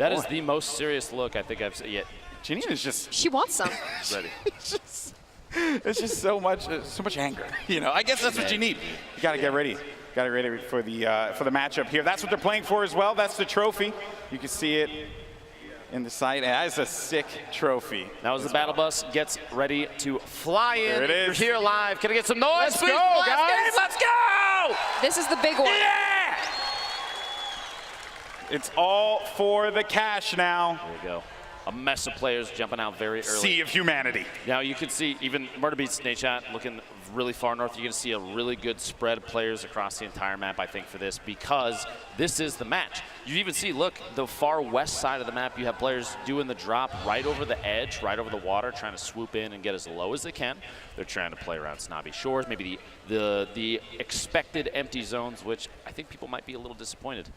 That is the most serious look I think I've seen yet. Janina's just... She wants some. Ready. It's just so much anger. You know, I guess that's what you need. You got to get ready. Got to get ready for the matchup here. That's what they're playing for as well. That's the trophy. You can see it in the sight. That is a sick trophy. Now as the battle bus gets ready to fly in. There it is. You're here live. Can I get some noise? Let's please? go, guys. Game. Let's go! This is the big one. Yeah! It's all for the cash now. There we go. A mess of players jumping out very early. Sea of humanity. Now you can see even Murder Beats Nate Shot looking really far north. You're going to see a really good spread of players across the entire map, I think, for this, because this is the match. You even see, look, the far west side of the map, you have players doing the drop right over the edge, right over the water, trying to swoop in and get as low as they can. They're trying to play around Snobby Shores, maybe the expected empty zones, which I think people might be a little disappointed.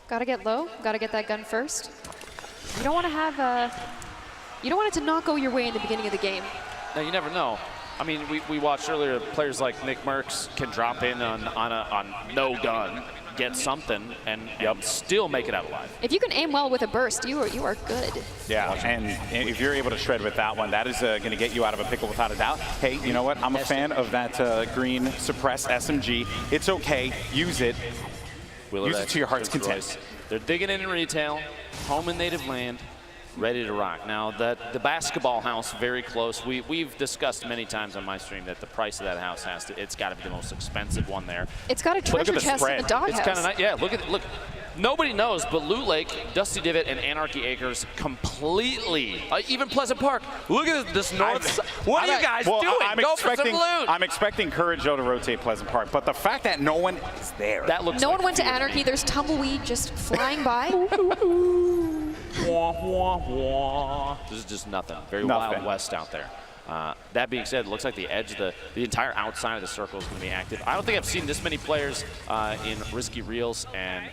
Gotta get low. Gotta get that gun first. You don't want to have you don't want it to not go your way in the beginning of the game. Now you never know. I mean, we watched earlier players like Nick Merckx can drop in on no gun, get something, and still make it out alive. If you can aim well with a burst, you are good. Yeah, and if you're able to shred with that one, that is going to get you out of a pickle without a doubt. Hey, you know what? I'm a fan of that green suppress SMG. It's okay. Use it. Use it to your heart's content. They're digging in retail, home and native land, ready to rock. Now, the basketball house, very close. We've discussed many times on my stream that the price of that house it's got to be the most expensive one there. It's got a treasure chest in the doghouse. It's kind of nice. Yeah, look. Nobody knows, but Loot Lake, Dusty Divot, and Anarchy Acres completely, even Pleasant Park. Look at this north side. What are you guys doing? Go for some loot. I'm expecting Courage, though, to rotate Pleasant Park, but the fact that no one is there. That looks no one went to Anarchy. There's tumbleweed just flying by. Wah, wah, wah. This is just nothing. Very Wild West out there. That being said, it looks like the edge, the entire outside of the circle is going to be active. I don't think I've seen this many players in Risky Reels and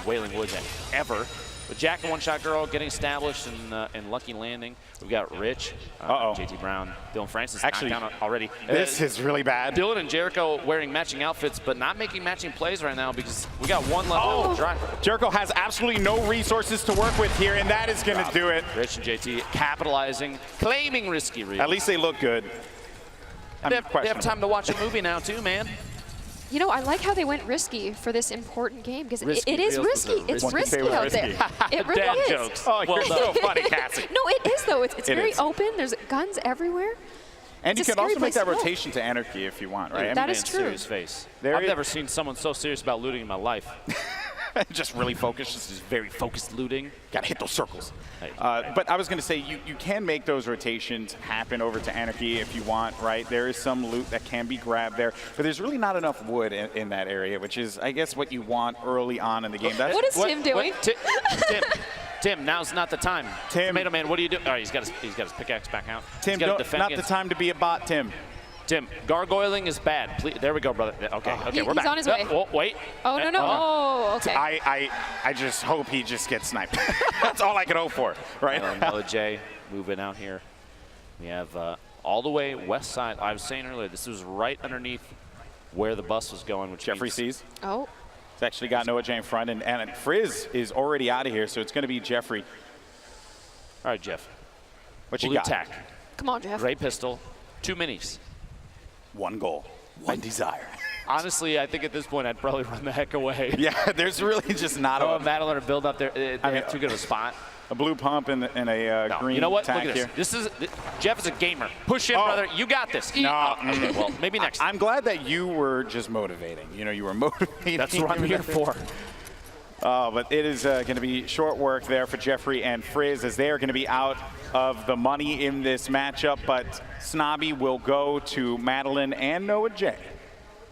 Wailing Woods ever. But Jack and One Shot Girl getting established in Lucky Landing. We've got Rich, JT Brown, Dylan Francis actually down already. This is really bad. Dylan and Jericho wearing matching outfits, but not making matching plays right now because we got one left on the drive. Jericho has absolutely no resources to work with here, and that is going to do it. Rich and JT capitalizing, claiming Risky Reels. At least they look good. They have time to watch a movie now too, man. You know, I like how they went risky for this important game because it is risky. It's risky out there. It really Dad is. Jokes. Oh, you're so funny, Cassie. No, it is though. It's very is. open. There's guns everywhere. And It's you a can also scary make that place to go. rotation to Anarchy if you want, right? That is true. Serious face. There I've never seen someone so serious about looting in my life. Just really focused. Just very focused looting. Got to hit those circles. Hey. But I was going to say, you can make those rotations happen over to Anarchy if you want, right? There is some loot that can be grabbed there, but there's really not enough wood in that area, which is, I guess, what you want early on in the game. What is Tim doing? Tim, now's not the time. Tim. Tomato Man, what are you doing? All right, he's got his pickaxe back out. Tim, not the time to be a bot, Tim. Tim, gargoyling is bad. Please, there we go, brother. Okay, we're back. He's on his way. Oh, wait. Oh, no. Oh, okay. I just hope he just gets sniped. That's all I can hope for, right? Mela J moving out here. We have all the way west side. I was saying earlier, this was right underneath where the bus was going, which Jeffrey sees. Oh. It's actually got Noah J in front, and Frizz is already out of here, so it's going to be Jeffrey. All right, Jeff. What you Blue got? tack. Come on, Jeff. Great pistol. 2 minis. One goal. One desire. Honestly, I think at this point I'd probably run the heck away. Yeah, there's really just not a Madeline or build up there. They have too good of a spot. A blue pump and a green. You know what? Tack Look at this. here. Jeff is a gamer. Push in, brother. You got this. No. Okay, well, maybe next time. I'm glad that you were just motivating. You know, you were motivating. That's what I'm here for. But it is going to be short work there for Jeffrey and Frizz as they are going to be out of the money in this matchup. But Snobby will go to Madeline and Noah J.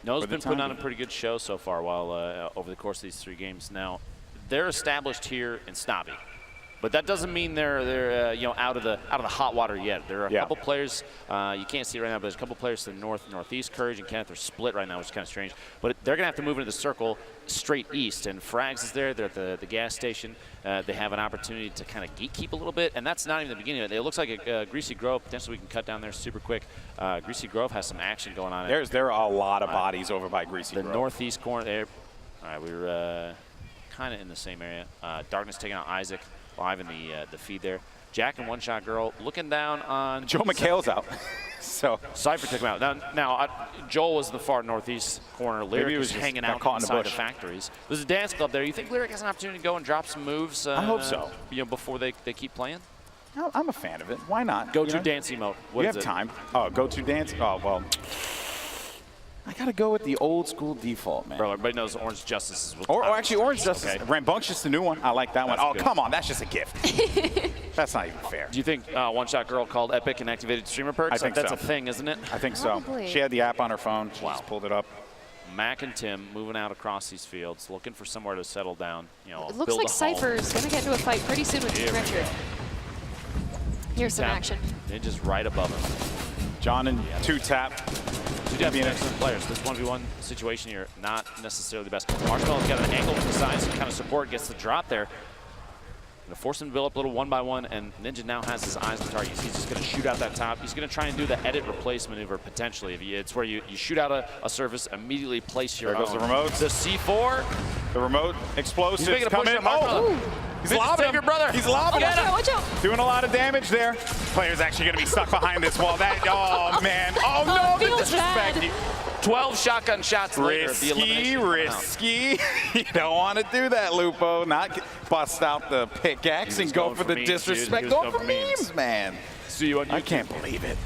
Noah's been putting on a pretty good show so far over the course of these 3 games. Now, they're established here in Snobby. But that doesn't mean they're out of the hot water yet. There are a couple players you can't see right now, but there's a couple players to the north, northeast. Courage and Kenneth are split right now, which is kind of strange. But they're gonna have to move into the circle straight east. And Frags is there. They're at the gas station. They have an opportunity to kind of gatekeep a little bit, and that's not even the beginning of it. It looks like a Greasy Grove. Potentially, we can cut down there super quick. Greasy Grove has some action going on. There are a lot of bodies over by Greasy Grove. The northeast corner there. All right, we're kind of in the same area. Darkness taking out Isaac live in the feed there. Jack and One Shot Girl looking down on Joe McHale's out. So Cypher took him out. Now Joel was in the far northeast corner. Lyric was hanging out inside the factories. There's a dance club there. You think Lyric has an opportunity to go and drop some moves? I hope so. You know, before they keep playing. I'm a fan of it. Why not? Go-to dance emote. We have time. Oh, go-to dance? Oh, well. I got to go with the old school default, man. Bro, everybody knows Orange Justice is or actually, Orange Justice. Okay. Rambunctious, the new one. I like that one. Oh, come on. That's just a gift. That's not even fair. Do you think One Shot Girl called Epic and activated streamer perks? I think that's so. a thing, isn't it? I think Probably. so. She had the app on her phone. She just pulled it up. Mac and Tim moving out across these fields, looking for somewhere to settle down. You know, It looks like Cypher's going to get into a fight pretty soon with Team Richard. Here's some action. Ninja's right above him. John and two-tap. Two-tap being excellent players. This 1v1 situation here, not necessarily the best. Marshmallow's got an angle to the side, so kind of support, gets the drop there. Gonna force him to build up a little 1-by-1, and Ninja now has his eyes on the target. He's just gonna shoot out that top. He's gonna try and do the edit replace maneuver potentially. It's where you shoot out a surface, immediately place your There goes the remote. The C4. The remote explosives He's making a push coming in. He's lobbing him. brother. He's lobbing him. Watch out. Doing a lot of damage there. Player's actually going to be stuck behind this wall. Oh, man. Oh, no. The disrespect. 12 shotgun shots later. Risky. You don't want to do that, Lupo. Not bust out the pickaxe and go for the disrespect. Go for memes, man. See you on YouTube. I can't believe it.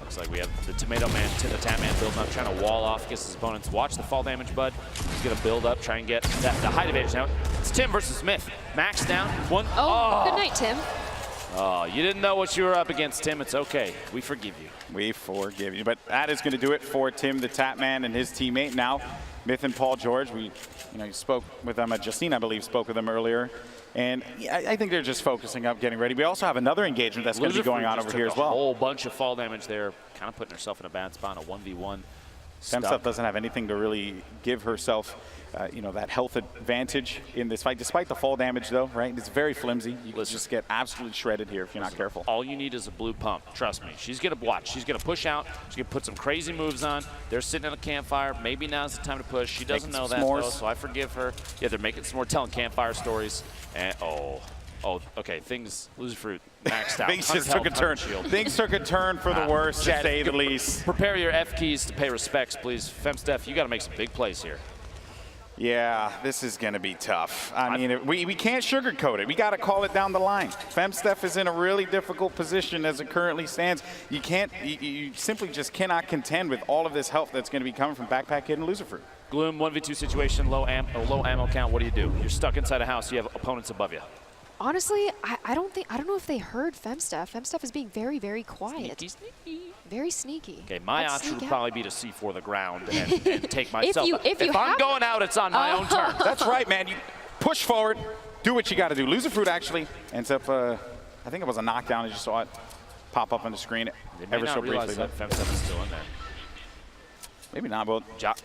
Looks like we have the Tomato Man, the Tap Man building up, trying to wall off against his opponents. Watch the fall damage, bud. He's going to build up, try and get the height advantage. Now, it's Tim versus Smith. Max down. One. Oh, good night, Tim. Oh, you didn't know what you were up against, Tim. It's okay. We forgive you. We forgive you. But that is going to do it for Tim, the Tap Man, and his teammate. Now, Myth and Paul George, you spoke with them. Justine, I believe, spoke with them earlier. And I think they're just focusing up, getting ready. We also have another engagement that's going to be going on over here as well. A whole bunch of fall damage there, kind of putting herself in a bad spot, a 1v1. Femstuff doesn't have anything to really give herself, that health advantage in this fight. Despite the fall damage, though, right? It's very flimsy. You can just get absolutely shredded here if you're not careful. All you need is a blue pump. Trust me. She's going to watch. She's going to push out. She's going to put some crazy moves on. They're sitting at a campfire. Maybe now's the time to push. She doesn't know that, though, so I forgive her. Yeah, they're making some more telling campfire stories. And, okay, things, lose fruit, maxed out. Things just took a turn. Things took a turn for the worse, to say the least. Prepare your F keys to pay respects, please. Femsteph, you got to make some big plays here. Yeah, this is going to be tough. I mean, we can't sugarcoat it. We got to call it down the line. Femsteph is in a really difficult position as it currently stands. You simply just cannot contend with all of this health that's going to be coming from Backpack Kid and Loserfruit. Gloom, 1v2 situation, low ammo count. What do? You're stuck inside a house. You have opponents above you. Honestly, I don't know if they heard Femstuff. Femstuff is being very, very quiet. Sneaky. Very sneaky. Okay, my option would probably be to C4 the ground and take myself. If I'm going out, it's on my own turn. That's right, man. You push forward, do what you got to do. Loserfruit actually ends up, I think it was a knockdown. I just saw it pop up on the screen ever so briefly. That Femstuff is still in there. Maybe not, but Josh,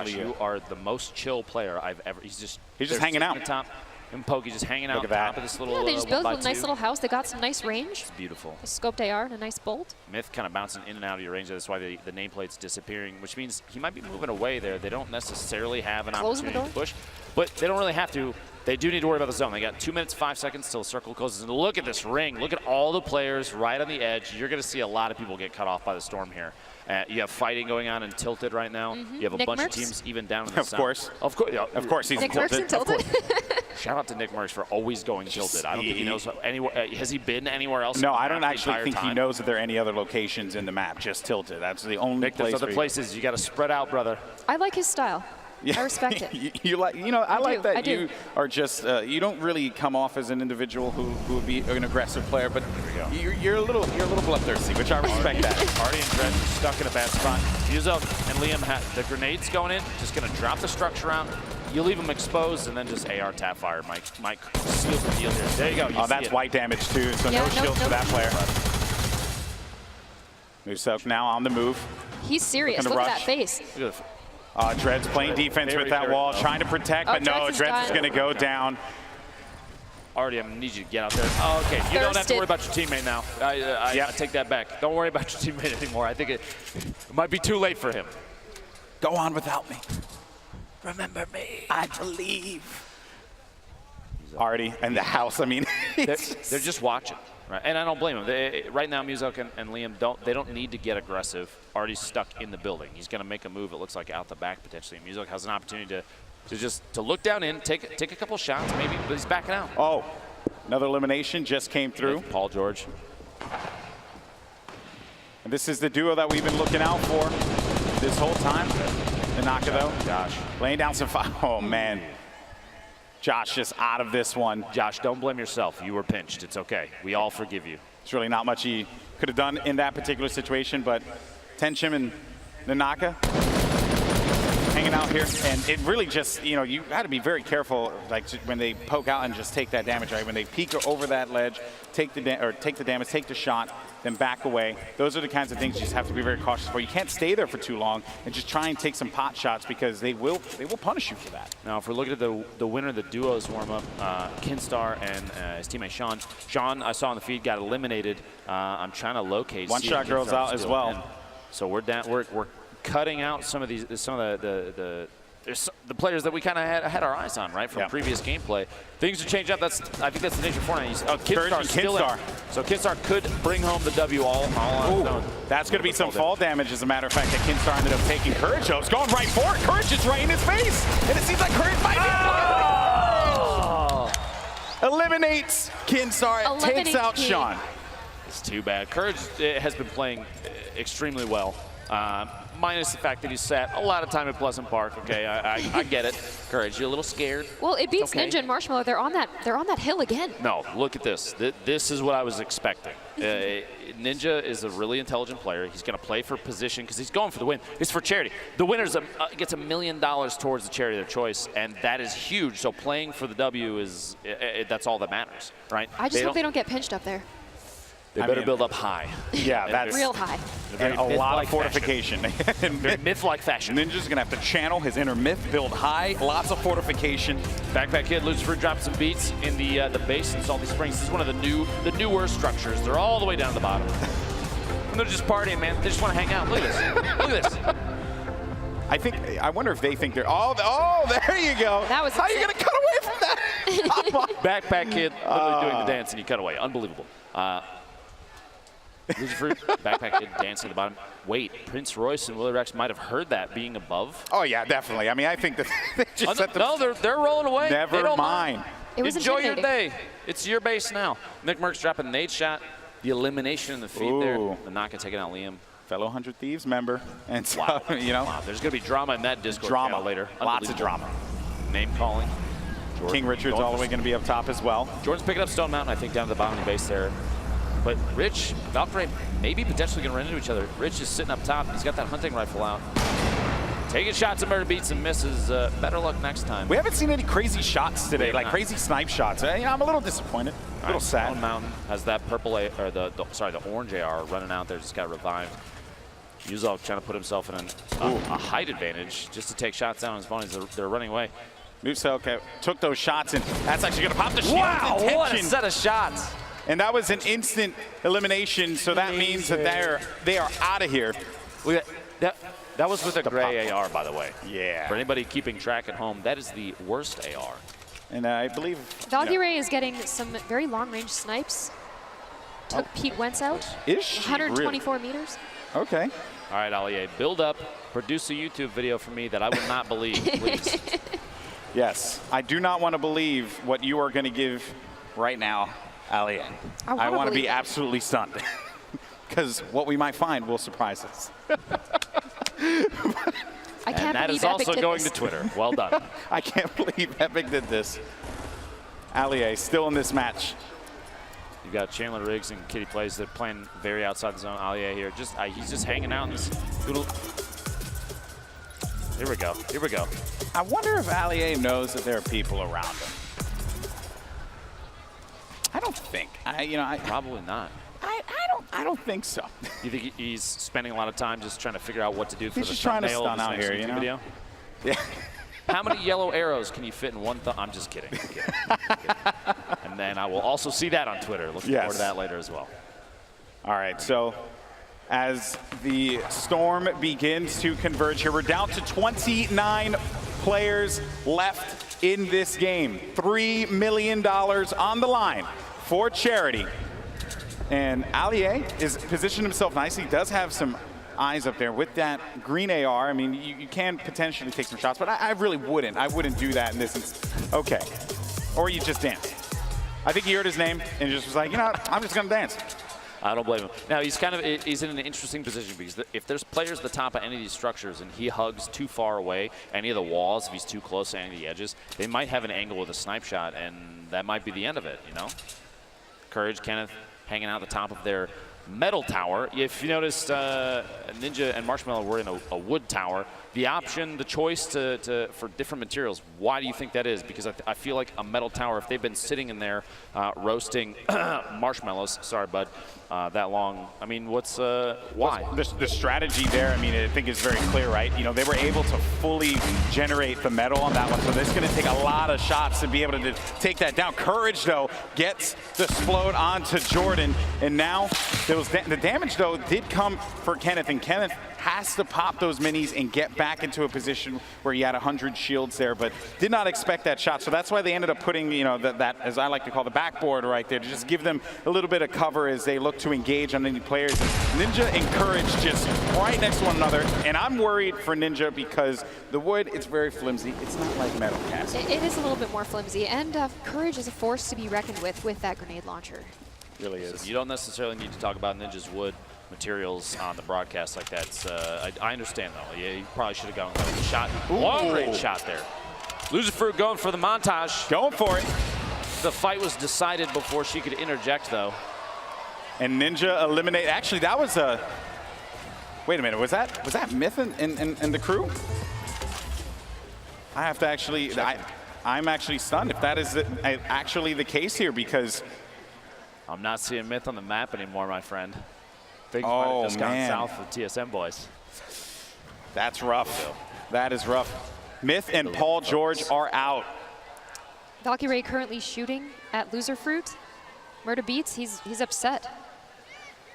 you are the most chill player I've ever. He's just hanging out. At the top. And Pokey just hanging out on top of this little. Yeah, they just built a nice little house. They got some nice range. It's beautiful. A scoped AR and a nice bolt. Myth kind of bouncing in and out of your range. That's why the nameplate's disappearing, which means he might be moving away there. They don't necessarily have an opportunity to push, but they don't really have to. They do need to worry about the zone. They got 2 minutes, 5 seconds till the circle closes. And look at this ring. Look at all the players right on the edge. You're going to see a lot of people get cut off by the storm here. You have fighting going on in Tilted right now. You have a bunch of teams even down in the south. Of course, he's Nick Merckx in Tilted. Shout out to Nick Merckx for always going Tilted. I don't think he knows anywhere. Has he been anywhere else? No, I don't actually think he knows that there are any other locations in the map. Just Tilted. That's the only Nick, place. There's other places. You got to spread out, brother. I like his style. Yeah. I respect it. I like that you are just, you don't really come off as an individual who would be an aggressive player, but you're a little bloodthirsty, which I respect that. Artie and Dred stuck in a bad spot. Yuzo and Liam had the grenades going in, just going to drop the structure out. You leave them exposed and then just AR tap fire. Mike seals the deal here. There you go. Oh, that's white damage too, so no shields for that player. Musok now on the move. He's serious. Look at that face. Dred's playing defense with that wall, trying to protect, but no, Dred's is going to go down. Artie, I'm going to need you to get out there. Oh, okay. You don't have to worry about your teammate now. I take that back. Don't worry about your teammate anymore. I think it might be too late for him. Go on without me. Remember me. I believe. already in the house. I mean, they're just watching, right? And I don't blame them. Right now, Music and Liam don't need to get aggressive. Already stuck in the building. He's going to make a move. It looks like out the back potentially. Music has an opportunity to look down in, take a couple shots maybe, but he's backing out. Oh, another elimination just came through. Paul George. And this is the duo that we've been looking out for this whole time. The Naka though. Josh laying down some fire. Oh man. Josh just out of this one. Josh, don't blame yourself. You were pinched. It's okay. We all forgive you. There's really not much he could have done in that particular situation, but Tenchim and Nanaka hanging out here, and it really just, you know, you got to be very careful, like when they poke out and just take that damage, right? When they peek over that ledge, take the damage, take the shot, then back away. Those are the kinds of things you just have to be very cautious for. You can't stay there for too long and just try and take some pot shots because they will punish you for that. Now, if we're looking at the winner of the duos warm up, Kinstar and his teammate Sean. Sean, I saw on the feed, got eliminated. I'm trying to locate. One shot girls out as well. And so we're down. We're cutting out some of the players that we kind of had our eyes on, right, from previous gameplay. Things are changing up. I think that's the nature of Fortnite. Oh, Kinstar's still in. So Kinstar could bring home the W all on his own. That's going to be some fall damage, as a matter of fact, that Kinstar ended up taking. Courage, though, is going right for it. Courage is right in his face. And it seems like Courage might be eliminates Kinstar, takes out Sean. It's too bad. Courage has been playing extremely well. Minus the fact that he sat a lot of time at Pleasant Park. Okay, I get it. Courage, you're a little scared. Well, it beats Ninja and Marshmallow. They're on that hill again. No, look at this. This is what I was expecting. Ninja is a really intelligent player. He's going to play for position because he's going for the win. It's for charity. The winner gets $1 million towards the charity of their choice, and that is huge. So playing for the W is that's all that matters, right? I just hope they don't get pinched up there. They better build up high. Yeah, that's real high. And a lot of fortification. Very myth-like fashion. Ninja's gonna have to channel his inner myth, build high, lots of fortification. Backpack Kid, Lucifer dropped some beats in the base in Salty Springs. This is one of the newer structures. They're all the way down to the bottom. And they're just partying, man. They just want to hang out. Look at this. Look at this. I wonder if they think they're. Oh, there you go. That was. How are you gonna cut away from that? Backpack Kid literally doing the dance, and you cut away. Unbelievable. Lucifer, Backpack Kid dancing at the bottom. Wait, Prince Royce and Willie Rex might have heard that being above. Oh yeah, definitely. I mean, I think that they just set them. No, they're rolling away. Never mind. It was Enjoy your day. It's your base now. Nick Merckx dropping a nade shot. The elimination in the feed there. The Naka taking out Liam. Fellow 100 Thieves member. And so, you know. Wow, there's going to be drama in that Discord channel later. Lots of drama. Name calling. King Richard's all the way going to be up top as well. Jordan's picking up Stone Mountain, I think, down to the bottom of the base there. But Rich, Valkyrie, maybe potentially going to run into each other. Rich is sitting up top. He's got that hunting rifle out. Taking shots at murder beats and misses. Better luck next time. We haven't seen any crazy shots today, like crazy snipe shots. You know, I'm a little disappointed, a little sad. Stone Mountain has that purple, or the orange AR running out there. Just got revived. Yuzov trying to put himself in a height advantage just to take shots down on his opponents. They're running away. Nuselka took those shots, and that's actually going to pop the shield. Wow, what a set of shots. And that was an instant elimination, so that means that they are out of here. That was with a gray AR, by the way. Yeah. For anybody keeping track at home, that is the worst AR. And I believe Valkyrie is getting some very long-range snipes. Took Pete Wentz out. Is she 124 meters. Okay. All right, Allier, build up. Produce a YouTube video for me that I will not believe, please. Yes. I do not want to believe what you are going to give right now, Allier. I want to be absolutely stunned. Because what we might find will surprise us. I can't and that believe is also Epic going did to Twitter. Well done. I can't believe Epic did this. Allier still in this match. You've got Chandler Riggs and Kitty Plays. They're playing very outside the zone. Allier here. He's just hanging out in this little. Here we go. Here we go. I wonder if Allier knows that there are people around him. I don't think. Probably not. I don't think so. You think he's spending a lot of time just trying to figure out what to do for the just trying to thumbnail stun of out this here, next you know? video? Yeah. How many yellow arrows can you fit in one thumb? I'm just kidding. I'm kidding. And then I will also see that on Twitter. Looking forward to that later as well. All right, so as the storm begins to converge here, we're down to 29 players left in this game. $3 million on the line for charity. And Allier is positioned himself nicely. He does have some eyes up there with that green AR. I mean, you can potentially take some shots, but I really wouldn't. I wouldn't do that in this instance. Okay. Or you just dance. I think he heard his name and just was like, you know what? I'm just going to dance. I don't blame him. Now, he's in an interesting position because if there's players at the top of any of these structures and he hugs too far away, any of the walls, if he's too close to any of the edges, they might have an angle with a snipe shot, and that might be the end of it, you know? Courage, Kenneth, hanging out the top of their metal tower. If you noticed, Ninja and Marshmallow were in a wood tower. The option, the choice for different materials, why do you think that is? Because I feel like a metal tower, if they've been sitting in there roasting marshmallows, sorry, bud, that long, I mean, why? The strategy there, I mean, I think is very clear, right? You know, they were able to fully generate the metal on that one, so it's going to take a lot of shots to be able to take that down. Courage, though, gets the explode onto Jordan, and now the damage, though, did come for Kenneth, and Kenneth has to pop those minis and get back into a position where he had 100 shields there, but did not expect that shot. So that's why they ended up putting, you know, that as I like to call the backboard right there, to just give them a little bit of cover as they look to engage on any players. Ninja and Courage just right next to one another, and I'm worried for Ninja because the wood, it's very flimsy. It's not like metal cast. It is a little bit more flimsy, and Courage is a force to be reckoned with that grenade launcher. Really is. So you don't necessarily need to talk about Ninja's wood materials on the broadcast like that. I understand, though. Yeah, you probably should have gone with a shot. Long range shot there. Loser Fruit going for the montage. Going for it. The fight was decided before she could interject, though. And Ninja eliminate. Actually, that was a. Wait a minute. Was that Myth and the crew? I have to actually. I'm actually stunned if that is actually the case here, because I'm not seeing Myth on the map anymore, my friend. Things might have just gone south for TSM boys. That's rough. That is rough. Myth and Paul George are out. Valkyrie currently shooting at Loser Fruit. Murda Beats, he's upset.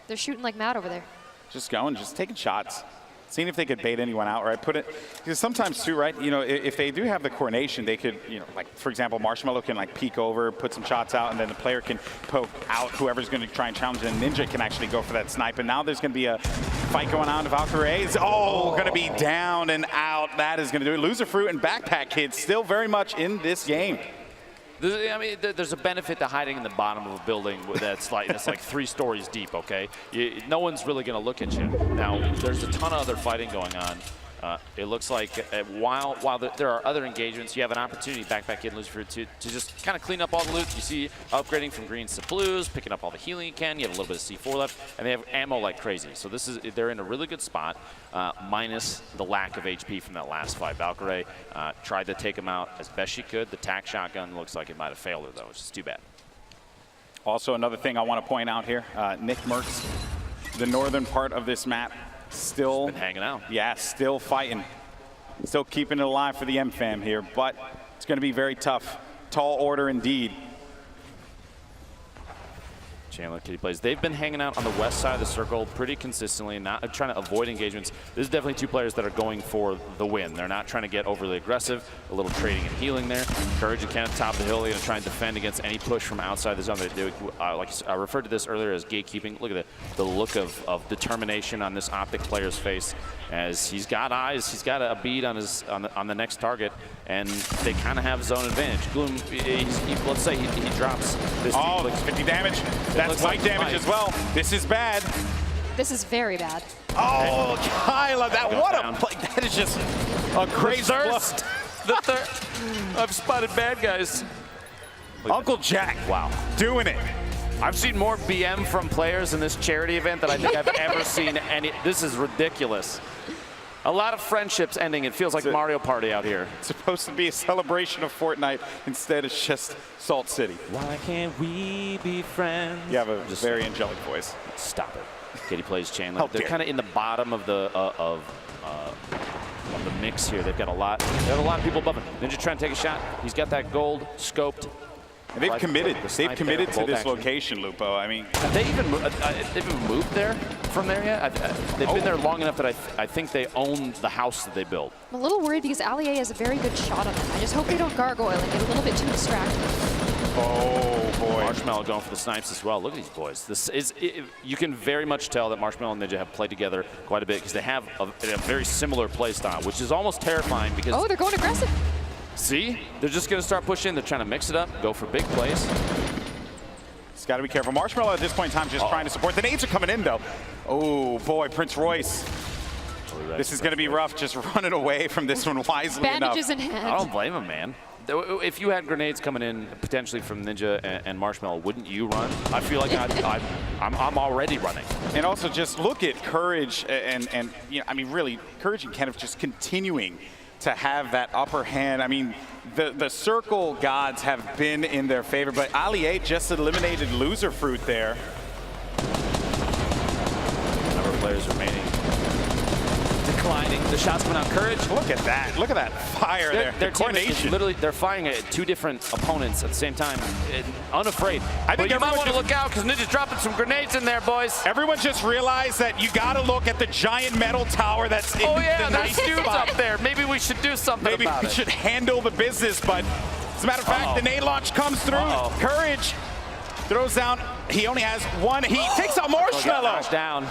They're shooting like mad over there. Just going, just taking shots. Seeing if they could bait anyone out, right? Because sometimes too, right? You know, if they do have the coordination, they could, you know, like for example, Marshmallow can like peek over, put some shots out, and then the player can poke out whoever's going to try and challenge, and Ninja can actually go for that snipe. And now there's going to be a fight going on. Valkyrie is going to be down and out. That is going to do it. Loser Fruit and Backpack Kids still very much in this game. I mean, there's a benefit to hiding in the bottom of a building that's like 3 stories deep, okay? No one's really going to look at you. Now, there's a ton of other fighting going on. It looks like while there are other engagements, you have an opportunity, Backpack Kid and Loser Fruit, to just kind of clean up all the loot. You see upgrading from greens to blues, picking up all the healing you can. You have a little bit of C4 left, and they have ammo like crazy. So they're in a really good spot, minus the lack of HP from that last fight. Valkyrie tried to take him out as best she could. The tac shotgun looks like it might have failed her, though, which is too bad. Also, another thing I want to point out here, Nick Merckx, the northern part of this map, still been hanging out. Yeah, still fighting. Still keeping it alive for the M-Fam here, but it's going to be very tough. Tall order indeed. Chandler, Kitty Plays. They've been hanging out on the west side of the circle pretty consistently, not trying to avoid engagements. This is definitely 2 players that are going for the win. They're not trying to get overly aggressive. A little trading and healing there. Courage and Kenneth top of the hill. They're going to try and defend against any push from outside the zone. They do, like I referred to this earlier as gatekeeping. Look at the look of determination on this Optic player's face, as he's got eyes. He's got a bead on the next target, and they kind of have zone advantage. Gloom, let's say he drops this. Oh, 50 damage. That's light damage as well. This is bad. This is very bad. Oh, Kyla, what a play. That is just a crazy thirst. The thirst. I've spotted bad guys. Uncle Jack, wow, doing it. I've seen more BM from players in this charity event than I think I've ever seen any. This is ridiculous. A lot of friendships ending. It feels like Mario Party out here. It's supposed to be a celebration of Fortnite. Instead, it's just Salt City. Why can't we be friends? You have a very angelic voice. Stop it. Kitty Plays Chandler. They're kind of in the bottom of the mix here. They've got a lot. They have a lot of people above him. Ninja trying to take a shot. He's got that gold scoped. And they've committed. They've committed to this action. location, Lupo. I mean, Have they even they've even moved there from there yet? They've been there long enough that I think they own the house that they built. I'm a little worried because Allier has a very good shot on them. I just hope they don't gargoyle and get a little bit too distracted. oh boy. Marshmallow going for the snipes as well. Look at these boys. You can very much tell that Marshmallow and Ninja have played together quite a bit because they have a very similar play style, which is almost terrifying because. Oh, they're going aggressive. See, they're just going to start pushing. They're trying to mix it up, go for big plays. Just got to be careful. Marshmallow at this point in time just trying to support. The nades are coming in though. Oh boy, Prince Royce. This is going to be rough. Just running away from this one wisely Bandages enough. in hand. I don't blame him, man. If you had grenades coming in potentially from Ninja and Marshmallow, wouldn't you run? I feel like I'm already running. And also just look at Courage and you know, I mean really, Courage and Kenneth just continuing to have that upper hand. I mean, the circle gods have been in their favor, but Allier just eliminated Loser Fruit there. Number of players remaining. Declining. The shots coming out. Courage. Look at that. Look at that fire there. Their The team is coordination. literally, they're firing at two different opponents at the same time, unafraid. I think but you might everyone want to just- look out because Ninja's dropping some grenades in there, boys. Everyone just realized that you got to look at the giant metal tower that's in Oh yeah, the there's nice dudes spot. up there. Maybe we should do something Maybe about we it. should handle the business, but as a matter of fact, the nade launch comes through. Courage throws down. He only has one. He takes out Marshmallow. Knocked down.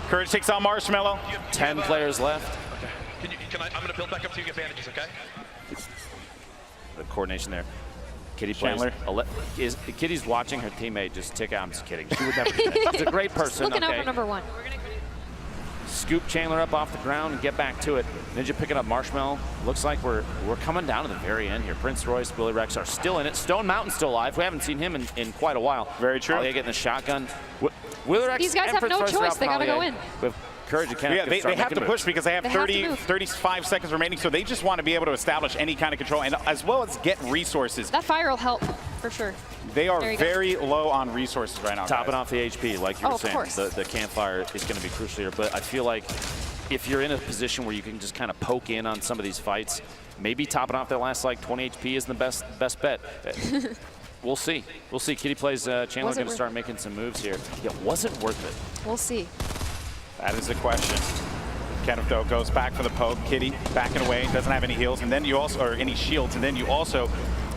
Courage takes out Marshmallow. 10 players left. I'm going to build back up to you, get bandages, okay? The coordination there. Kitty Chandler. plays. Kitty's watching her teammate just tick out. I'm just kidding. She would never do that. She's a great person. Looking out Okay. for number one. Scoop Chandler up off the ground and get back to it. Ninja picking up Marshmallow. Looks like we're coming down to the very end here. Prince Royce, Willie Rex are still in it. Stone Mountain's still alive. We haven't seen him in quite a while. Very true. Allier getting the shotgun. Willie Rex These guys and have Prince no Royce are choice. out They from gotta go Allier. in. With Courage and Kenneth. Yeah, they have to push because they have They have to 30, move. 35 seconds remaining, so they just want to be able to establish any kind of control and as well as get resources. That fire will help for sure. They are There you go. very low on resources right now, Topping guys. off the HP, like you were Oh, of saying. course. The campfire is going to be crucial here, but I feel like if you're in a position where you can just kind of poke in on some of these fights, maybe topping off that last like 20 HP isn't the best bet. We'll see. We'll see. Kitty plays Chandler's going to worth start making some moves here. Yeah, was it worth it? We'll see. That is the question. Kenneth though goes back for the poke. Kitty backing away, doesn't have any heals, and then you also, or any shields, and then you also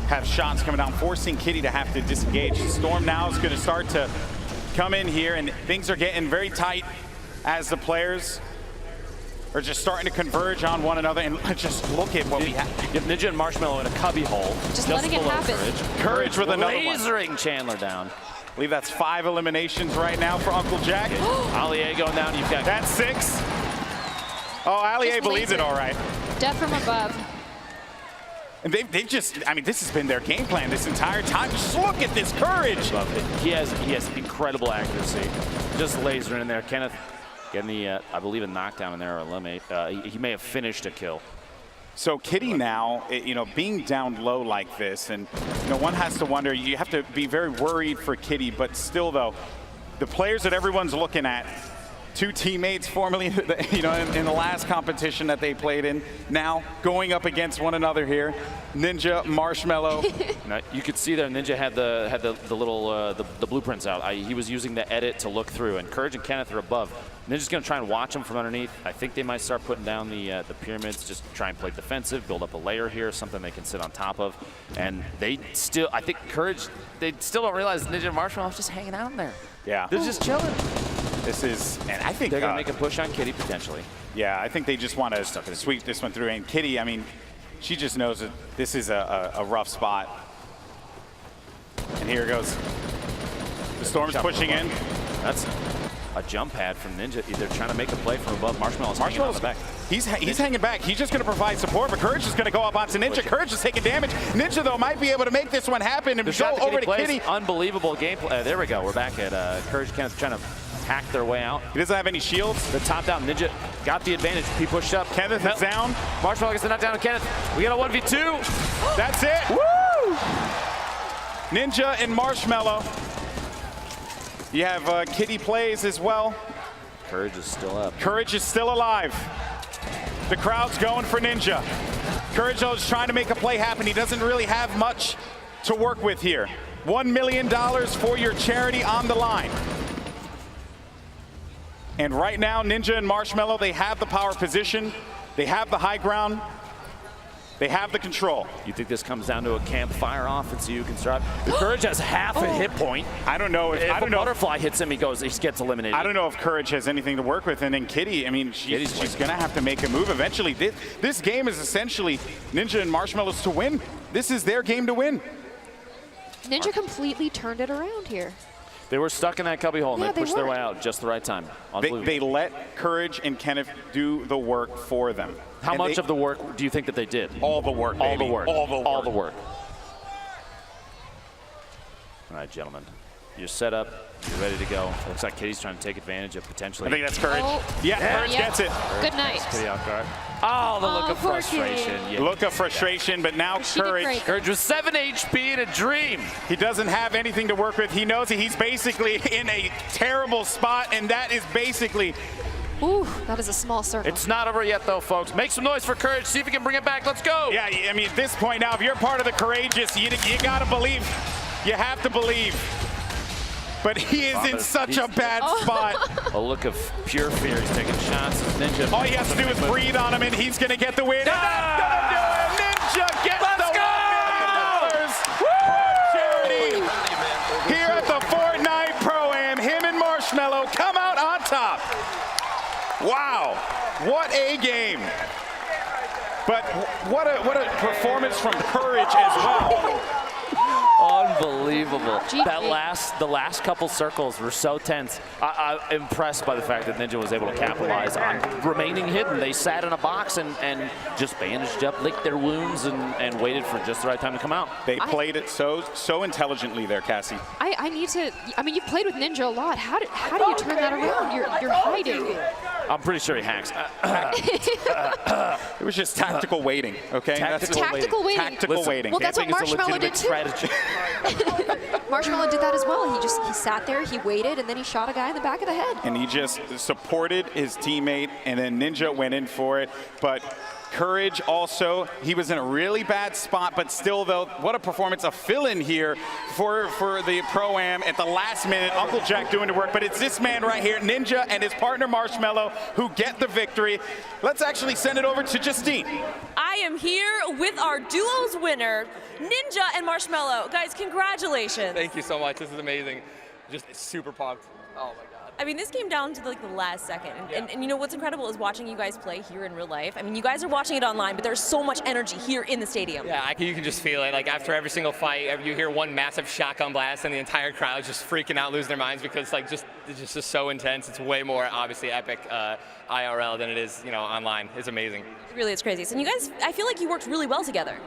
have shots coming down, forcing Kitty to have to disengage. Storm now is going to start to come in here, and things are getting very tight as the players are just starting to converge on one another. And just look at what we have. You have Ninja and Marshmallow in a cubby hole. Just letting it below happen. Courage with another one. Lasering Chandler down. I believe that's 5 eliminations right now for Uncle Jack. Allier going down. You've got That's 6. Oh, Allier Just believes it laser. all right. Death from above. And they've just, I mean, this has been their game plan this entire time. Just look at this Courage. Love it. He has incredible accuracy. Just lasering in there. Kenneth getting the, I believe, a knockdown in there or eliminate. He may have finished a kill. So Kitty now, you know, being down low like this, and you know, one has to wonder. You have to be very worried for Kitty, but still, though, the players that everyone's looking at, 2 teammates formerly, you know, in the last competition that they played in, now going up against one another here. Ninja, Marshmallow. Now, you could see there, Ninja had the little the blueprints out. He was using the edit to look through, and Courage and Kenneth are above. Ninja's going to try and watch him from underneath. I think they might start putting down the pyramids, just try and play defensive, build up a layer here, something they can sit on top of. And they still, I think Courage, they still don't realize Ninja and Marshmallow is just hanging out in there. Yeah. They're just chilling. This is, and I think They're going to make a push on Kitty potentially. yeah, I think they just want to sweep this one through. And Kitty, I mean, she just knows that this is a rough spot. And here goes. The Storm's pushing in. That's a jump pad from Ninja. They're trying to make a play from above. Marshmallow's hanging on the back. He's hanging back. He's just going to provide support, but Courage is going to go up onto Ninja. Courage is taking damage. Ninja, though, might be able to make this one happen and go over to Kitty. Unbelievable gameplay. There we go. We're back at Courage Kenneth trying to hack their way out. He doesn't have any shields. The top down Ninja got the advantage. He pushed up. Kenneth is down. Marshmallow gets the knockdown on Kenneth. We got a 1v2. That's it. Woo! Ninja and Marshmallow. You have Kitty plays as well. Courage is still up. Courage is still alive. The crowd's going for Ninja. Courage though is trying to make a play happen. He doesn't really have much to work with here. $1 million for your charity on the line. And right now, Ninja and Marshmello, they have the power position. They have the high ground. They have the control. You think this comes down to a campfire offense you can start? Courage has half a hit point. I don't know if a butterfly hits him, he gets eliminated. I don't know if Courage has anything to work with. And then Kitty, I mean, she's going to have to make a move eventually. This game is essentially Ninja and Marshmello's to win. This is their game to win. Ninja completely turned it around here. They were stuck in that cubby hole, and Yeah, they pushed they their were. way out just the right time. They let Courage and Kenneth do the work for them. How much of the work do you think that they did? All the work, All baby. the work. All the work. All the work. All right, gentlemen. You're set up. You're ready to go. Looks like Kitty's trying to take advantage of potentially. I think that's Courage. Oh. Yeah, Courage gets it. Good night. Kitty off guard. Oh, the look of poor frustration. Kitty. Yeah. Look of frustration, but now She did Courage. great. Courage with 7 HP and a dream. He doesn't have anything to work with. He knows that he's basically in a terrible spot, and that is basically. Ooh, that is a small circle. It's not over yet, though, folks. Make some noise for Courage. See if we can bring it back. Let's go. Yeah, I mean, at this point now, if you're part of the courageous, you got to believe. You have to believe. But he is in such a bad spot. A look of pure fear. He's taking shots. Ninja. All he has to do is breathe on him, and he's going to get the win. And that's going to do it. Ninja gets Let's the $1 million charity here at the Fortnite Pro-Am. Him and Marshmello come out on top. Wow, what a game. But what a performance from Courage as well. Unbelievable. GG. The last couple circles were so tense. I'm impressed by the fact that Ninja was able to capitalize on remaining hidden. They sat in a box and just bandaged up, licked their wounds, and waited for just the right time to come out. They played it so intelligently there, Cassie. I need to. I mean, you've played with Ninja a lot. How do you turn that around? You're hiding. I'm pretty sure he hacks. It was just tactical waiting, okay? Tactical waiting. Tactical waiting. Well, that's what I think it's a Marshmello did legitimate too. strategy. Marshmello did that as well. He sat there, he waited, and then he shot a guy in the back of the head. And he just supported his teammate, and then Ninja went in for it. But Courage also, he was in a really bad spot, but still, though, what a performance, a fill-in here for the Pro-Am at the last minute. Uncle Jack doing the work, but it's this man right here, Ninja, and his partner Marshmello, who get the victory. Let's actually send it over to Justine. I am here with our duos winner, Ninja and Marshmello. Guys, congratulations. Thank you so much. This is amazing. Just super pumped. Oh my God. I mean, this came down to the last second. And you know what's incredible is watching you guys play here in real life. I mean, you guys are watching it online, but there's so much energy here in the stadium. Yeah, you can just feel it. Like after every single fight, you hear one massive shotgun blast, and the entire crowd's just freaking out, losing their minds because it's just so intense. It's way more obviously epic IRL than it is, online. It's amazing. Really, it's crazy. So you guys, I feel like you worked really well together.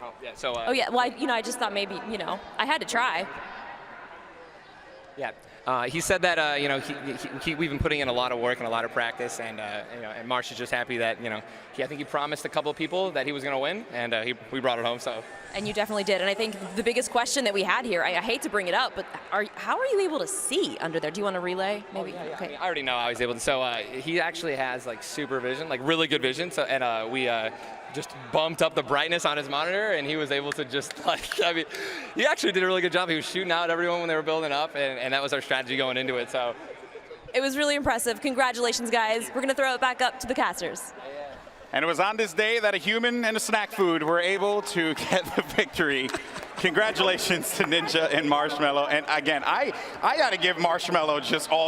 Oh yeah. So. Oh yeah. Well, I just thought maybe, I had to try. Yeah. He said that we've been putting in a lot of work and a lot of practice, and and Marsh is just happy that I think he promised a couple of people that he was going to win, and we brought it home. So. And you definitely did. And I think the biggest question that we had here, I hate to bring it up, but how are you able to see under there? Do you want to relay? Maybe. Oh, yeah. Okay. I already know how he's able to. So he actually has super vision, really good vision. So and we. Just bumped up the brightness on his monitor, and he was able to just he actually did a really good job. He was shooting out everyone when they were building up, and that was our strategy going into it. So it was really impressive. Congratulations, guys. We're gonna throw it back up to the casters. And it was on this day that a human and a snack food were able to get the victory. Congratulations to Ninja and Marshmello. And again, I got to give Marshmello just all